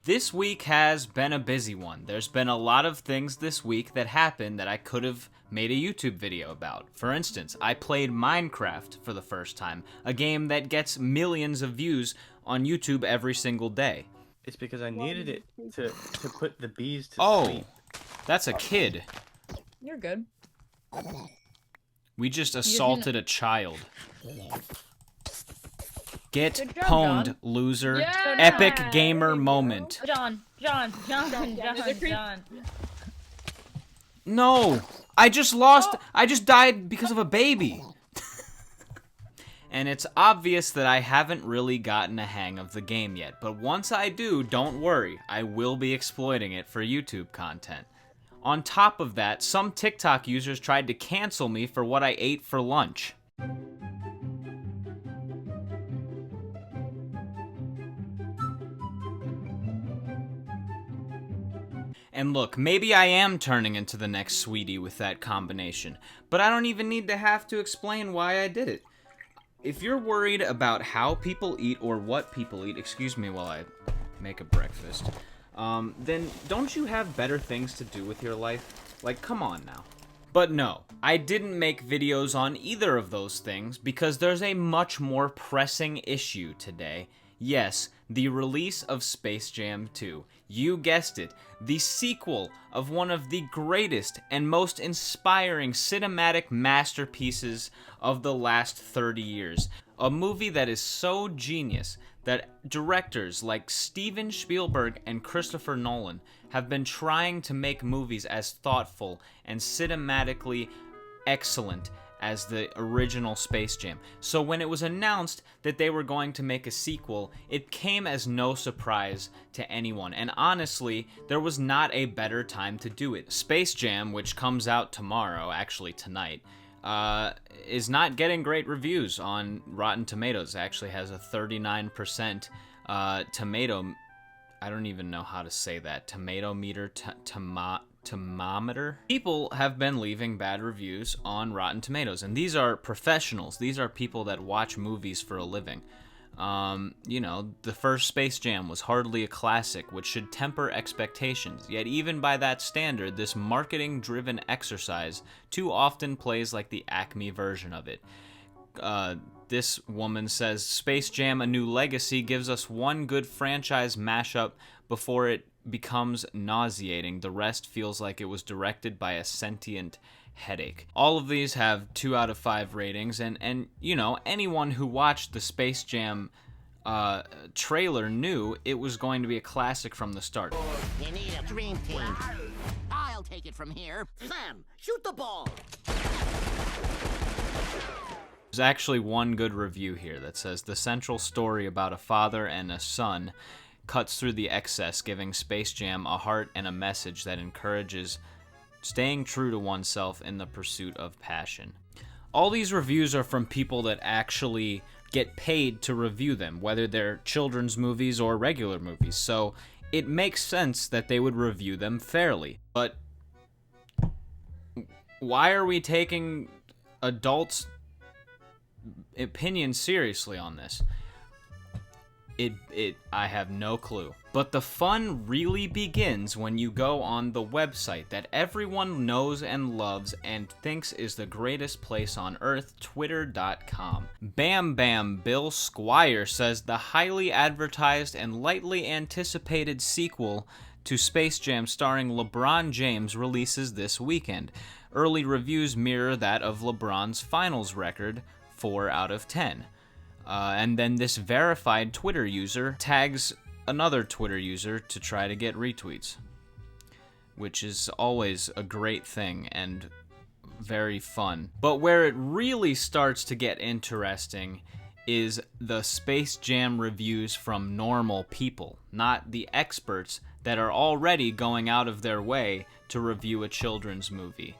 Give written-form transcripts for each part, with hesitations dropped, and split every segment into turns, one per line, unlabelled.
This week has been a busy one. There's been a lot of things this week that happened that I could have made a YouTube video about. For instance, I played Minecraft for the first time, a game that gets millions of views on YouTube every single day.
It's because I needed it to put the bees to sleep.
Oh, that's a kid.
You're good.
We just assaulted a child. Get
Good job,
pwned,
John.
loser.
Yeah!
Epic gamer moment.
John.
No! I just lost. I just died because of a baby. And it's obvious that I haven't really gotten a hang of the game yet. But once I do, don't worry. I will be exploiting it for YouTube content. On top of that, some TikTok users tried to cancel me for what I ate for lunch. And look, maybe I am turning into the next Sweetie with that combination, but I don't even need to have to explain why I did it. If you're worried about how people eat or what people eat, excuse me while I make a breakfast, then don't you have better things to do with your life? Like, come on now. But no, I didn't make videos on either of those things because there's a much more pressing issue today. Yes, the release of Space Jam 2. You guessed it, the sequel of one of the greatest and most inspiring cinematic masterpieces of the last 30 years. A movie that is so genius that directors like Steven Spielberg and Christopher Nolan have been trying to make movies as thoughtful and cinematically excellent as the original Space Jam. So when it was announced that they were going to make a sequel, it came as no surprise to anyone. And honestly, there was not a better time to do it. Space Jam, which comes out tomorrow, actually tonight, is not getting great reviews on Rotten Tomatoes. It actually has a 39% tomato... I don't even know how to say that. Tomato meter... Thermometer. People have been leaving bad reviews on Rotten Tomatoes, and these are professionals. These are people that watch movies for a living. You know, the first Space Jam was hardly a classic, which should temper expectations. Yet even by that standard, this marketing-driven exercise too often plays like the Acme version of it. This woman says, Space Jam: A New Legacy gives us one good franchise mashup before it becomes nauseating. The rest feels like it was directed by a sentient headache. All of these have 2 out of 5 ratings, and you know, anyone who watched the Space Jam trailer knew it was going to be a classic from the start.
You need a dream team. I'll take it from here. Sam, shoot the ball.
There's actually one good review here that says the central story about a father and a son cuts through the excess, giving Space Jam a heart and a message that encourages staying true to oneself in the pursuit of passion. All these reviews are from people that actually get paid to review them, whether they're children's movies or regular movies, so it makes sense that they would review them fairly. But why are we taking adults' opinions seriously on this? I have no clue. But the fun really begins when you go on the website that everyone knows and loves and thinks is the greatest place on earth, Twitter.com. Bam Bam Bill Squire says the highly advertised and lightly anticipated sequel to Space Jam starring LeBron James releases this weekend. Early reviews mirror that of LeBron's finals record, 4 out of 10. And then this verified Twitter user tags another Twitter user to try to get retweets, which is always a great thing and very fun. But where it really starts to get interesting is the Space Jam reviews from normal people, not the experts that are already going out of their way to review a children's movie.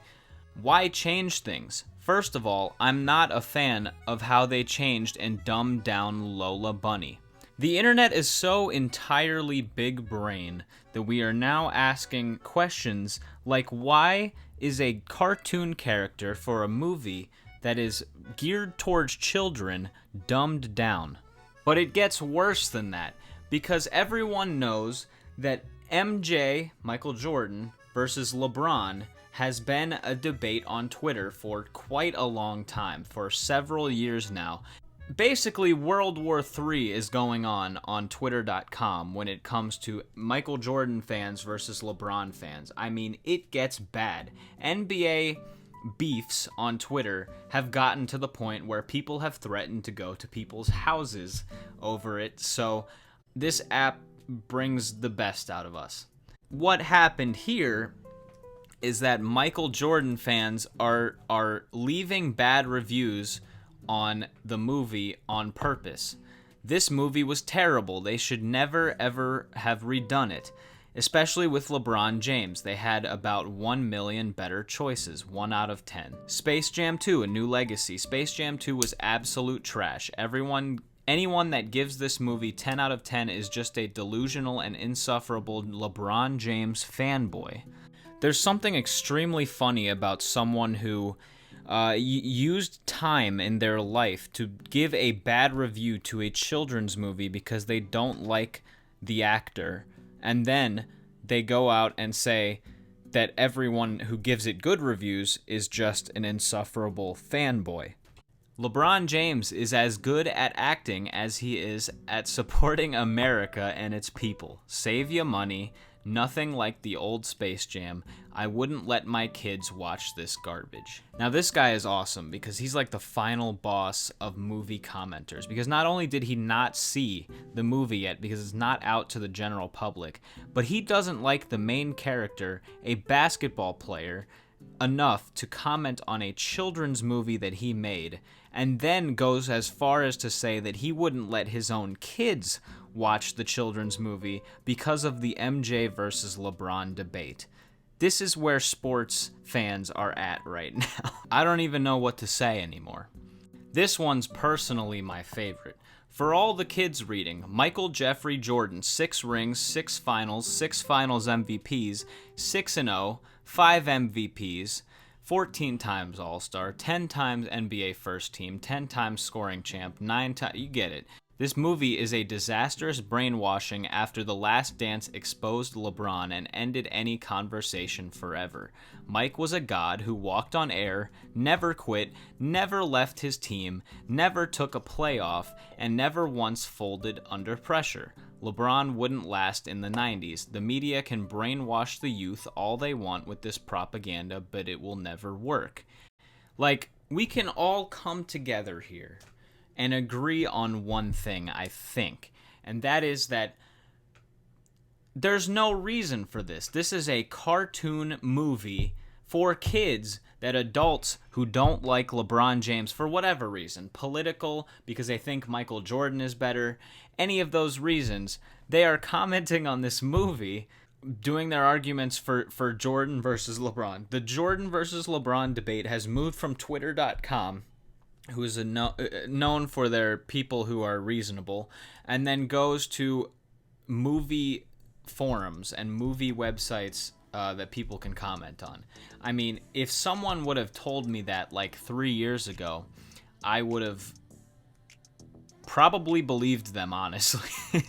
Why change things? First of all, I'm not a fan of how they changed and dumbed down Lola Bunny. The internet is so entirely big brain that we are now asking questions like, why is a cartoon character for a movie that is geared towards children dumbed down? But it gets worse than that, because everyone knows that MJ, Michael Jordan, versus LeBron has been a debate on Twitter for quite a long time, for several years now. Basically, World War III is going on Twitter.com when it comes to Michael Jordan fans versus LeBron fans. I mean, it gets bad. NBA beefs on Twitter have gotten to the point where people have threatened to go to people's houses over it, so this app brings the best out of us. What happened here is that Michael Jordan fans are leaving bad reviews on the movie on purpose. This movie was terrible. They should never ever have redone it, especially with LeBron James. They had about 1 million better choices, 1 out of 10. Space Jam 2, A New Legacy. Space Jam 2 was absolute trash. Anyone that gives this movie 10 out of 10 is just a delusional and insufferable LeBron James fanboy. There's something extremely funny about someone who used time in their life to give a bad review to a children's movie because they don't like the actor, and then they go out and say that everyone who gives it good reviews is just an insufferable fanboy. LeBron James is as good at acting as he is at supporting America and its people. Save your money. Nothing like the old Space Jam. I wouldn't let my kids watch this garbage. Now, this guy is awesome because he's like the final boss of movie commenters. Because not only did he not see the movie yet because it's not out to the general public, but he doesn't like the main character, a basketball player, enough to comment on a children's movie that he made, and then goes as far as to say that he wouldn't let his own kids watch the children's movie because of the MJ versus LeBron debate. This is where sports fans are at right now. I don't even know what to say anymore. This one's personally my favorite. For all the kids reading, Michael Jeffrey Jordan, 6 rings, 6 finals MVPs, 6-0, 5 MVPs, 14 times All-Star, 10 times NBA First Team, 10 times scoring champ, 9 times... You get it. This movie is a disastrous brainwashing after The Last Dance exposed LeBron and ended any conversation forever. Mike was a god who walked on air, never quit, never left his team, never took a playoff, and never once folded under pressure. LeBron wouldn't last in the 90s. The media can brainwash the youth all they want with this propaganda, but it will never work. Like, we can all come together here and agree on one thing, I think, and that is that there's no reason for this. This is a cartoon movie for kids that adults who don't like LeBron James for whatever reason, political, because they think Michael Jordan is better, any of those reasons, they are commenting on this movie, doing their arguments for Jordan versus LeBron. The Jordan versus LeBron debate has moved from Twitter.com, who is known for their people who are reasonable, and then goes to movie forums and movie websites that people can comment on. I mean, if someone would have told me that like 3 years ago, I would have probably believed them, honestly.